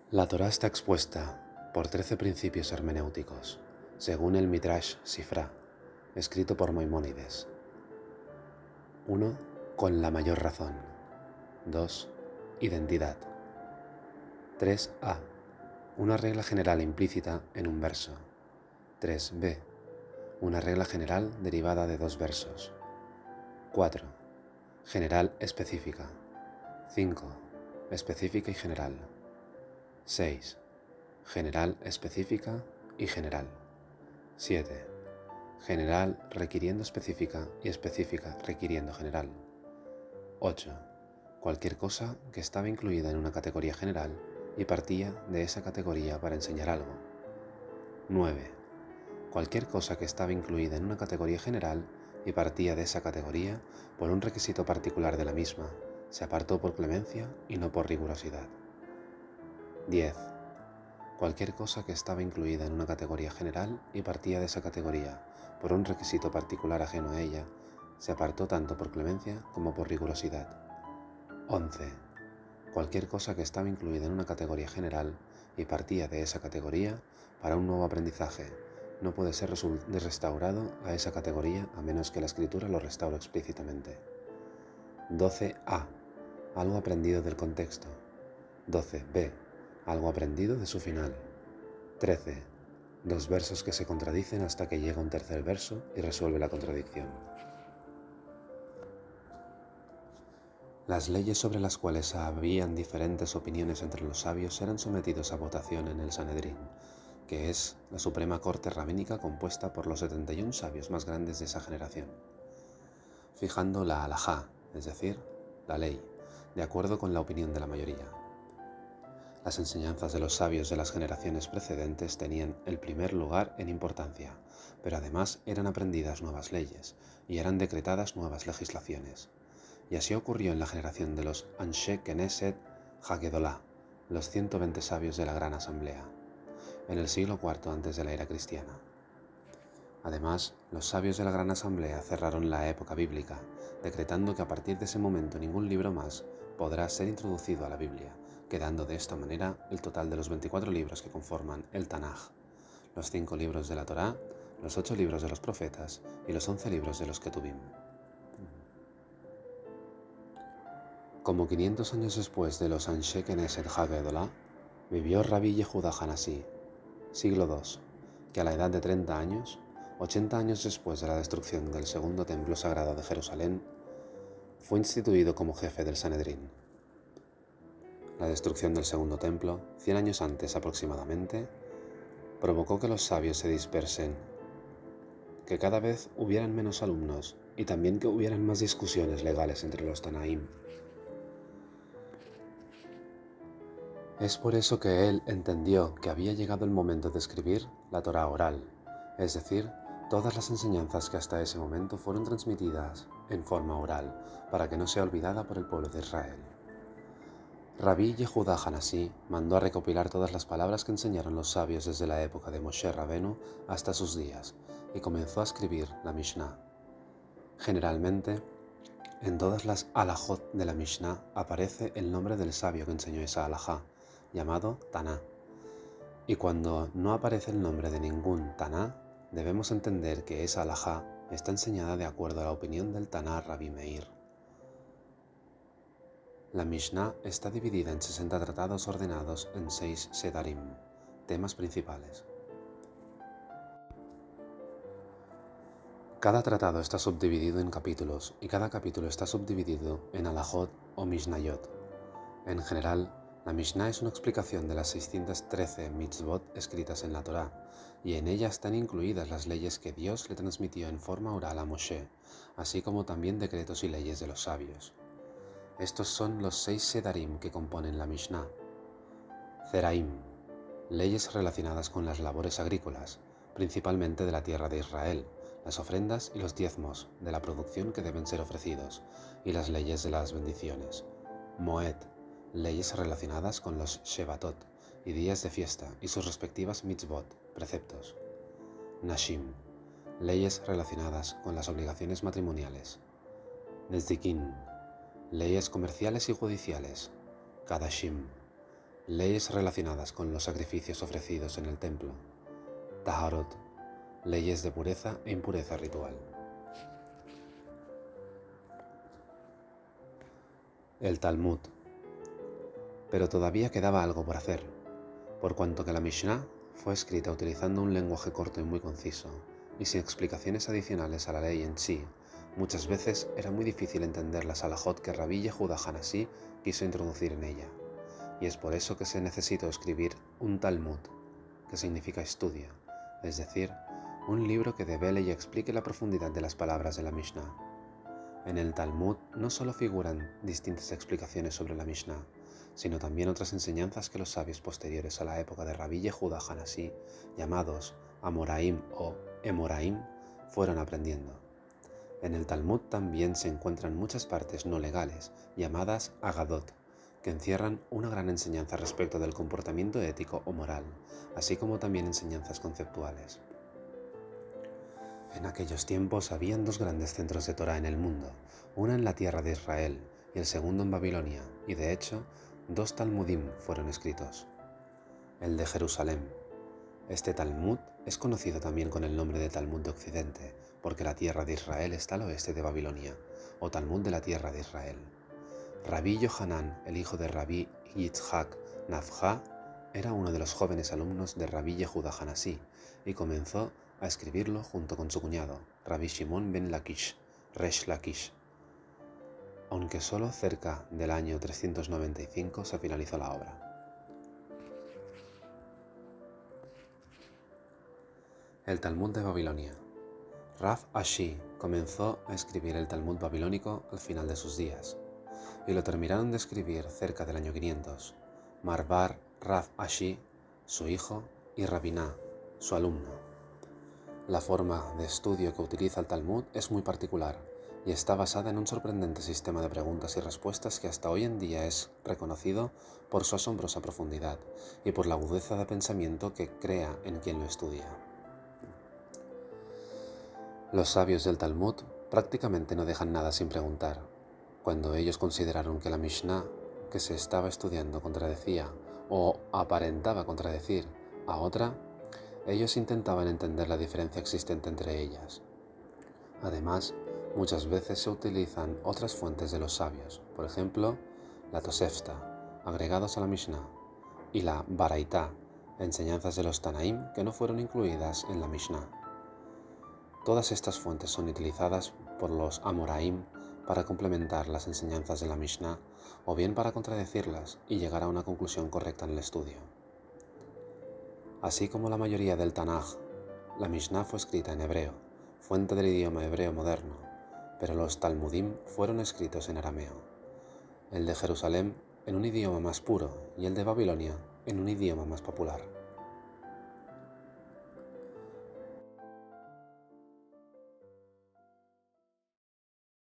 La Torá está expuesta por 13 principios hermenéuticos, según el Midrash Sifra, escrito por Maimónides. 1. Con la mayor razón. 2. Identidad. 3a. Una regla general implícita en un verso. 3b. Una regla general derivada de dos versos. 4. General específica. 5. Específica y general. 6. General específica y general. 7. General requiriendo específica y específica requiriendo general. 8. Cualquier cosa que estaba incluida en una categoría general y partía de esa categoría para enseñar algo. 9. Cualquier cosa que estaba incluida en una categoría general y partía de esa categoría por un requisito particular de la misma, se apartó por clemencia y no por rigurosidad. 10. Cualquier cosa que estaba incluida en una categoría general y partía de esa categoría por un requisito particular ajeno a ella, se apartó tanto por clemencia como por rigurosidad. 11. Cualquier cosa que estaba incluida en una categoría general y partía de esa categoría para un nuevo aprendizaje, no puede ser restaurado a esa categoría a menos que la escritura lo restaure explícitamente. 12a. Algo aprendido del contexto. 12b. Algo aprendido de su final. 13. Dos versos que se contradicen hasta que llega un tercer verso y resuelve la contradicción. Las leyes sobre las cuales habían diferentes opiniones entre los sabios eran sometidos a votación en el Sanedrín, que es la suprema corte rabínica compuesta por los 71 sabios más grandes de esa generación, fijando la halajá, es decir, la ley, de acuerdo con la opinión de la mayoría. Las enseñanzas de los sabios de las generaciones precedentes tenían el primer lugar en importancia, pero además eran aprendidas nuevas leyes y eran decretadas nuevas legislaciones. Y así ocurrió en la generación de los Anshe Knesset Hagedolá, los 120 sabios de la Gran Asamblea, en el siglo IV antes de la era cristiana. Además, los sabios de la Gran Asamblea cerraron la época bíblica, decretando que a partir de ese momento ningún libro más podrá ser introducido a la Biblia, quedando de esta manera el total de los 24 libros que conforman el Tanaj, los 5 libros de la Torá, los 8 libros de los profetas y los 11 libros de los Ketubim. Como 500 años después de los Anshe Knesset Hagedolá, vivió Rabbi Yehuda Hanasí, siglo II, que a la edad de 30 años, 80 años después de la destrucción del segundo templo sagrado de Jerusalén, fue instituido como jefe del Sanedrín. La destrucción del segundo templo, 100 años antes aproximadamente, provocó que los sabios se dispersen, que cada vez hubieran menos alumnos y también que hubieran más discusiones legales entre los Tanaim. Es por eso que él entendió que había llegado el momento de escribir la Torá oral, es decir, todas las enseñanzas que hasta ese momento fueron transmitidas en forma oral, para que no sea olvidada por el pueblo de Israel. Rabbi Yehuda Hanasí mandó a recopilar todas las palabras que enseñaron los sabios desde la época de Moshe Rabenu hasta sus días, y comenzó a escribir la Mishnah. Generalmente, en todas las halajot de la Mishnah aparece el nombre del sabio que enseñó esa halajá, llamado Taná. Y cuando no aparece el nombre de ningún Taná, debemos entender que esa halajá está enseñada de acuerdo a la opinión del Taná Rabbi Meir. La Mishnah está dividida en 60 tratados ordenados en 6 sedarim, temas principales. Cada tratado está subdividido en capítulos y cada capítulo está subdividido en halajot o mishnayot. En general, la Mishnah es una explicación de las 613 mitzvot escritas en la Torá, y en ella están incluidas las leyes que Dios le transmitió en forma oral a Moshe, así como también decretos y leyes de los sabios. Estos son los 6 sedarim que componen la Mishnah. Zeraim, leyes relacionadas con las labores agrícolas, principalmente de la tierra de Israel, las ofrendas y los diezmos de la producción que deben ser ofrecidos, y las leyes de las bendiciones. Moed, leyes relacionadas con los Shevatot y días de fiesta y sus respectivas mitzvot, preceptos. Nashim, leyes relacionadas con las obligaciones matrimoniales. Nezdikin, leyes comerciales y judiciales. Kadashim, leyes relacionadas con los sacrificios ofrecidos en el templo, Taharot, leyes de pureza e impureza ritual. El Talmud. Pero todavía quedaba algo por hacer, por cuanto que la Mishnah fue escrita utilizando un lenguaje corto y muy conciso, y sin explicaciones adicionales a la ley en sí. Muchas veces era muy difícil entender las halajot que Rabbi Yehuda Hanasí quiso introducir en ella, y es por eso que se necesitó escribir un Talmud, que significa estudio, es decir, un libro que devele y explique la profundidad de las palabras de la Mishnah. En el Talmud no solo figuran distintas explicaciones sobre la Mishnah, sino también otras enseñanzas que los sabios posteriores a la época de Rabbi Yehuda Hanasí, llamados Amoraim o Emoraim, fueron aprendiendo. En el Talmud también se encuentran muchas partes no legales, llamadas Agadot, que encierran una gran enseñanza respecto del comportamiento ético o moral, así como también enseñanzas conceptuales. En aquellos tiempos habían dos grandes centros de Torá en el mundo, una en la tierra de Israel y el segundo en Babilonia, y de hecho, dos Talmudim fueron escritos. El de Jerusalén. Este Talmud es conocido también con el nombre de Talmud de Occidente, porque la tierra de Israel está al oeste de Babilonia, o Talmud de la tierra de Israel. Rabbi Yohanan, el hijo de Rabbi Yitzhak Nafja, era uno de los jóvenes alumnos de Rabbi Yehuda Hanasí y comenzó a escribirlo junto con su cuñado, Rabbi Shimon ben Lakish, Resh Lakish. Aunque solo cerca del año 395 se finalizó la obra. El Talmud de Babilonia. Rav Ashi comenzó a escribir el Talmud babilónico al final de sus días, y lo terminaron de escribir cerca del año 500, Marvar Rav Ashi, su hijo, y Rabiná, su alumno. La forma de estudio que utiliza el Talmud es muy particular y está basada en un sorprendente sistema de preguntas y respuestas que hasta hoy en día es reconocido por su asombrosa profundidad y por la agudeza de pensamiento que crea en quien lo estudia. Los sabios del Talmud prácticamente no dejan nada sin preguntar. Cuando ellos consideraron que la Mishnah que se estaba estudiando contradecía o aparentaba contradecir a otra, ellos intentaban entender la diferencia existente entre ellas. Además, muchas veces se utilizan otras fuentes de los sabios, por ejemplo, la Tosefta, agregados a la Mishnah, y la Baraitá, enseñanzas de los Tanaim que no fueron incluidas en la Mishnah. Todas estas fuentes son utilizadas por los Amoraim para complementar las enseñanzas de la Mishnah o bien para contradecirlas y llegar a una conclusión correcta en el estudio. Así como la mayoría del Tanaj, la Mishnah fue escrita en hebreo, fuente del idioma hebreo moderno, pero los Talmudim fueron escritos en arameo, el de Jerusalén en un idioma más puro y el de Babilonia en un idioma más popular.